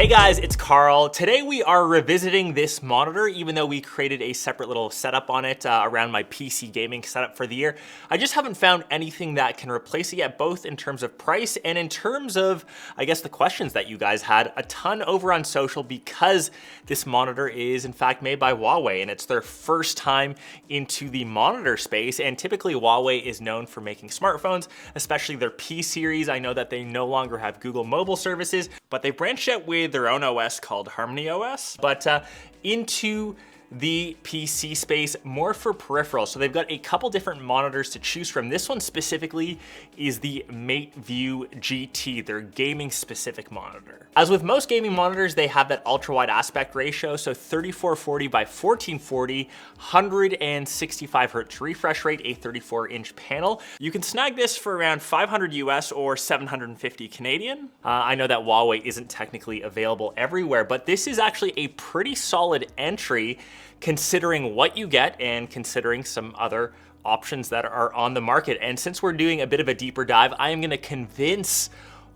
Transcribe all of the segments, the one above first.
Hey guys, it's Carl. Today we are revisiting this monitor, even though we created a separate little setup on it around my PC gaming setup for the year. I just haven't found anything that can replace it yet, both in terms of price and in terms of, I guess, the questions that you guys had a ton over on social, because this monitor is in fact made by Huawei and it's their first time into the monitor space. And typically Huawei is known for making smartphones, especially their P series. I know that they no longer have Google mobile services, but they branched out with their own OS called 𝘾𝙤𝙣𝙗𝙩 but into the PC space more for peripherals. So they've got a couple different monitors to choose from. This one specifically is the Mateview GT, their gaming specific monitor. As with most gaming monitors, they have that ultra-wide aspect ratio, so 3440 by 1440, 165 hertz refresh rate, a 34-inch panel. You can snag this for around 500 US or 750 Canadian. I know that Huawei isn't technically available everywhere, but this is actually a pretty solid entry considering what you get and considering some other options that are on the market. And since we're doing a bit of a deeper dive, I am gonna convince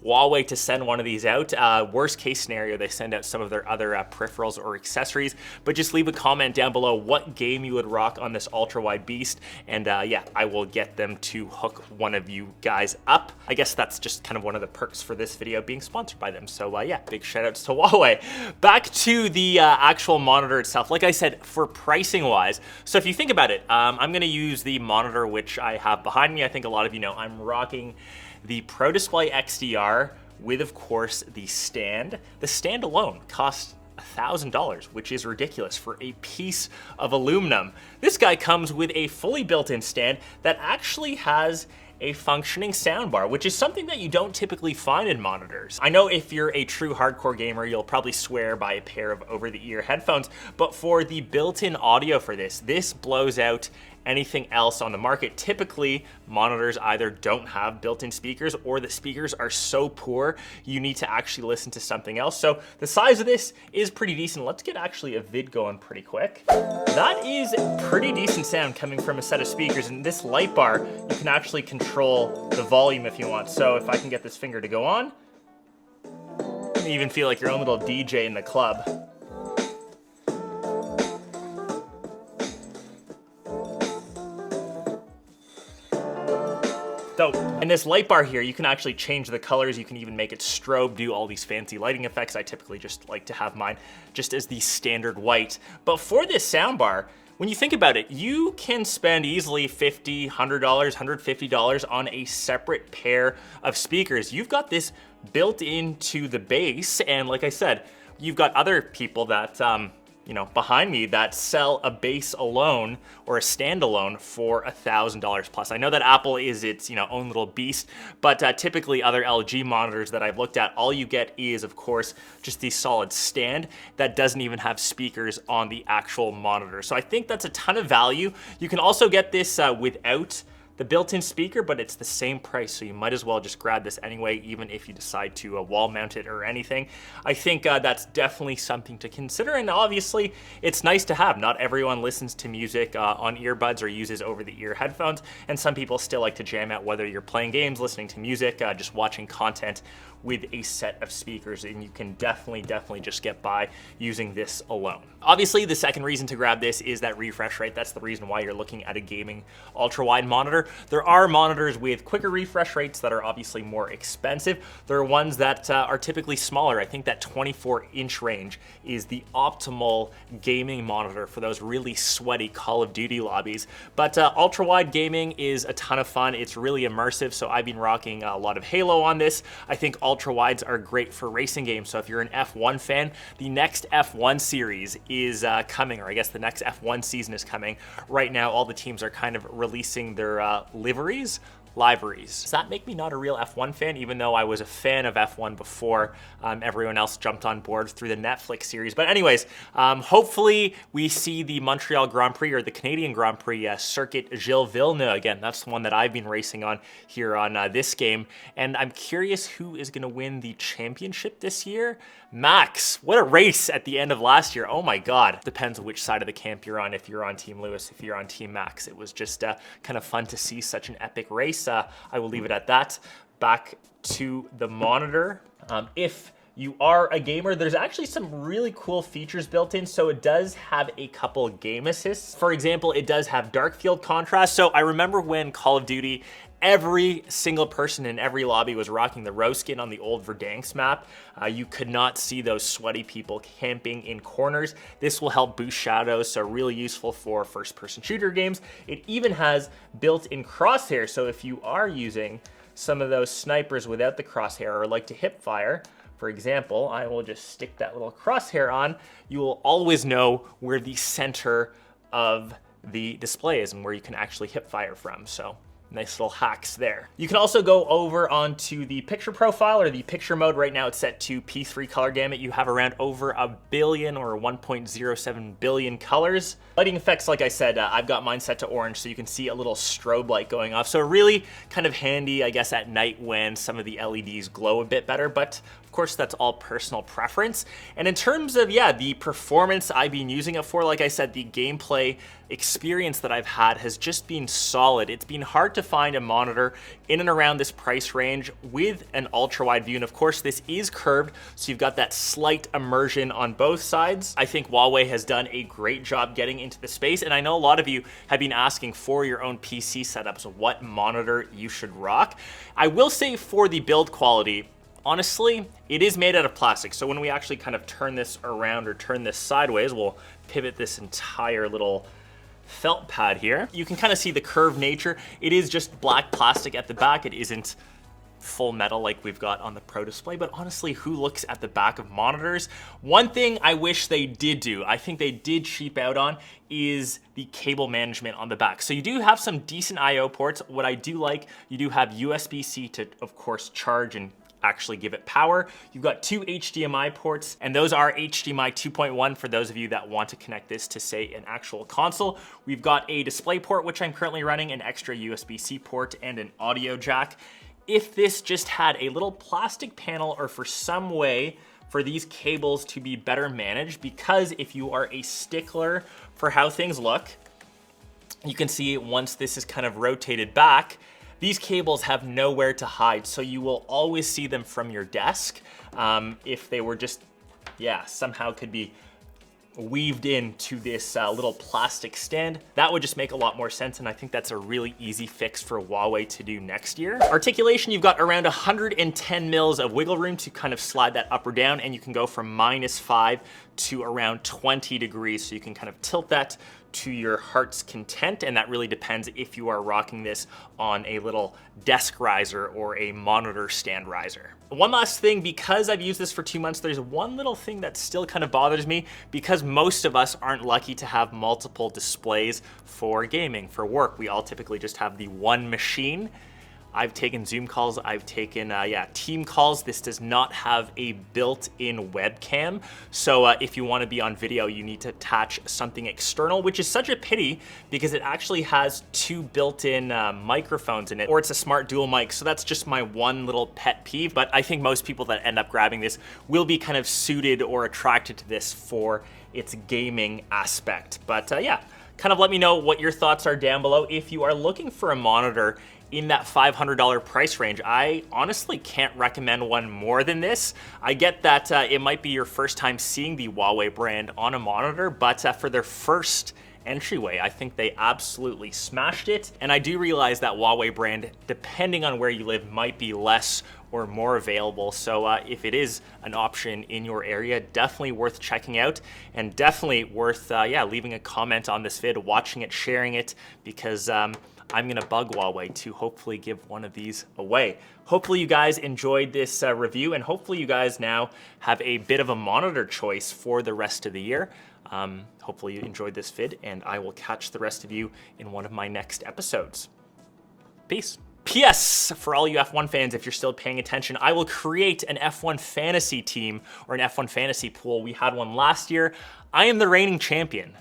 Huawei to send one of these out. Worst case scenario, they send out some of their other peripherals or accessories, but just leave a comment down below what game you would rock on this ultra-wide beast, and yeah, I will get them to hook one of you guys up. I guess that's just kind of one of the perks for this video being sponsored by them. So yeah, big shout outs to Huawei. Back to the actual monitor itself. Like I said, for pricing wise, so if you think about it, I'm gonna use the monitor which I have behind me. I think a lot of you know I'm rocking the Pro Display XDR with, of course, the stand. The stand alone costs $1,000, which is ridiculous for a piece of aluminum. This guy comes with a fully built-in stand that actually has a functioning soundbar, which is something that you don't typically find in monitors. I know if you're a true hardcore gamer, you'll probably swear by a pair of over-the-ear headphones, but for the built-in audio for this blows out anything else on the market. Typically, monitors either don't have built-in speakers or the speakers are so poor you need to actually listen to something else. So the size of this is pretty decent. Let's get actually a vid going pretty quick. That is pretty decent sound coming from a set of speakers, and this light bar, you can actually control the volume if you want. So if I can get this finger to go on, you can even feel like your own little DJ in the club. Dope. And this light bar here, you can actually change the colors. You can even make it strobe, do all these fancy lighting effects. I typically just like to have mine just as the standard white. But for this soundbar, when you think about it, you can spend easily $50, $100, $150 on a separate pair of speakers. You've got this built into the base, and like I said, you've got other people that you know, behind me that sell a base alone or a standalone for $1,000 plus. I know that Apple is its own little beast, but typically other LG monitors that I've looked at, all you get is, of course, just the solid stand that doesn't even have speakers on the actual monitor. So I think that's a ton of value. You can also get this without the built-in speaker, but it's the same price, so you might as well just grab this anyway, even if you decide to wall mount it or anything. I think that's definitely something to consider, and obviously it's nice to have. Not everyone listens to music on earbuds or uses over-the-ear headphones, and some people still like to jam out, whether you're playing games, listening to music, just watching content with a set of speakers, and you can definitely just get by using this alone. Obviously, the second reason to grab this is that refresh rate. That's the reason why you're looking at a gaming ultra-wide monitor. There are monitors with quicker refresh rates that are obviously more expensive. There are ones that are typically smaller. I think that 24-inch range is the optimal gaming monitor for those really sweaty Call of Duty lobbies. But ultra-wide gaming is a ton of fun. It's really immersive, so I've been rocking a lot of Halo on this. I think ultra-wides are great for racing games, so if you're an F1 fan, the next F1 series is coming, or I guess the next F1 season is coming. Right now, all the teams are kind of releasing their liveries. Does that make me not a real F1 fan, even though I was a fan of F1 before everyone else jumped on board through the Netflix series? But anyways, hopefully we see the Montreal Grand Prix or the Canadian Grand Prix circuit Gilles Villeneuve again. That's the one that I've been racing on here on this game, and I'm curious who is going to win the championship this year. Max, what a race at the end of last year. Oh my God. Depends on which side of the camp you're on. If you're on Team Lewis, if you're on Team Max. It was just kind of fun to see such an epic race. I will leave it at that. Back to the monitor. If you are a gamer, there's actually some really cool features built in. So it does have a couple game assists. For example, it does have dark field contrast. So I remember when Call of Duty, every single person in every lobby was rocking the rose skin on the old Verdansk map. You could not see those sweaty people camping in corners. This will help boost shadows, so really useful for first-person shooter games. It even has built-in crosshair, so if you are using some of those snipers without the crosshair or like to hip fire, for example, I will just stick that little crosshair on, you will always know where the center of the display is and where you can actually hip fire from. So nice little hacks there. You can also go over onto the picture profile or the picture mode. Right now it's set to P3 color gamut. You have around over 1 billion or 1.07 billion colors. Lighting effects, like I said, I've got mine set to orange, so you can see a little strobe light going off. So really kind of handy, I guess, at night when some of the LEDs glow a bit better, but of course that's all personal preference. And in terms of, yeah, the performance I've been using it for, like I said, the gameplay experience that I've had has just been solid. It's been hard to find a monitor in and around this price range with an ultra wide view. And of course this is curved, so you've got that slight immersion on both sides. I think Huawei has done a great job getting into the space. And I know a lot of you have been asking for your own PC setups, what monitor you should rock. I will say for the build quality, honestly, it is made out of plastic. So when we actually kind of turn this around or turn this sideways, we'll pivot this entire little felt pad here. You can kind of see the curved nature. It is just black plastic at the back. It isn't full metal like we've got on the Pro display, but honestly, who looks at the back of monitors? One thing I wish they did do, I think they did cheap out on, is the cable management on the back. So you do have some decent IO ports. What I do like, you do have USB-C to, of course, charge and actually give it power. You've got 2 HDMI ports, and those are HDMI 2.1 for those of you that want to connect this to, say, an actual console. We've got a display port, which I'm currently running, an extra USB-C port, and an audio jack. If this just had a little plastic panel or for some way for these cables to be better managed, because if you are a stickler for how things look, you can see once this is kind of rotated back, these cables have nowhere to hide, so you will always see them from your desk. If they were just, yeah, somehow could be weaved into this little plastic stand, that would just make a lot more sense, and I think that's a really easy fix for Huawei to do next year. Articulation, you've got around 110 mils of wiggle room to kind of slide that up or down, and you can go from -5 to around 20 degrees, so you can kind of tilt that to your heart's content, and that really depends if you are rocking this on a little desk riser or a monitor stand riser. One last thing, because I've used this for 2 months, there's one little thing that still kind of bothers me, because most of us aren't lucky to have multiple displays for gaming, for work. We all typically just have the one machine. I've taken Zoom calls, I've taken team calls. This does not have a built-in webcam. So if you want to be on video, you need to attach something external, which is such a pity because it actually has 2 built-in microphones in it, or it's a smart dual mic. So that's just my one little pet peeve. But I think most people that end up grabbing this will be kind of suited or attracted to this for its gaming aspect. But yeah, kind of let me know what your thoughts are down below. If you are looking for a monitor in that $500 price range, I honestly can't recommend one more than this. I get that it might be your first time seeing the Huawei brand on a monitor, but for their first entryway, I think they absolutely smashed it. And I do realize that Huawei brand, depending on where you live, might be less or more available. So if it is an option in your area, definitely worth checking out, and definitely worth leaving a comment on this vid, watching it, sharing it, because I'm gonna bug Huawei to hopefully give one of these away. Hopefully you guys enjoyed this review, and hopefully you guys now have a bit of a monitor choice for the rest of the year. Hopefully you enjoyed this vid, and I will catch the rest of you in one of my next episodes. Peace. P.S. for all you F1 fans, if you're still paying attention, I will create an F1 fantasy team or an F1 fantasy pool. We had one last year. I am the reigning champion.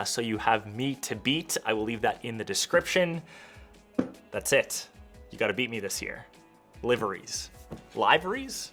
So you have me to beat. I will leave that in the description. That's it. You got to beat me this year. Liveries. Liveries?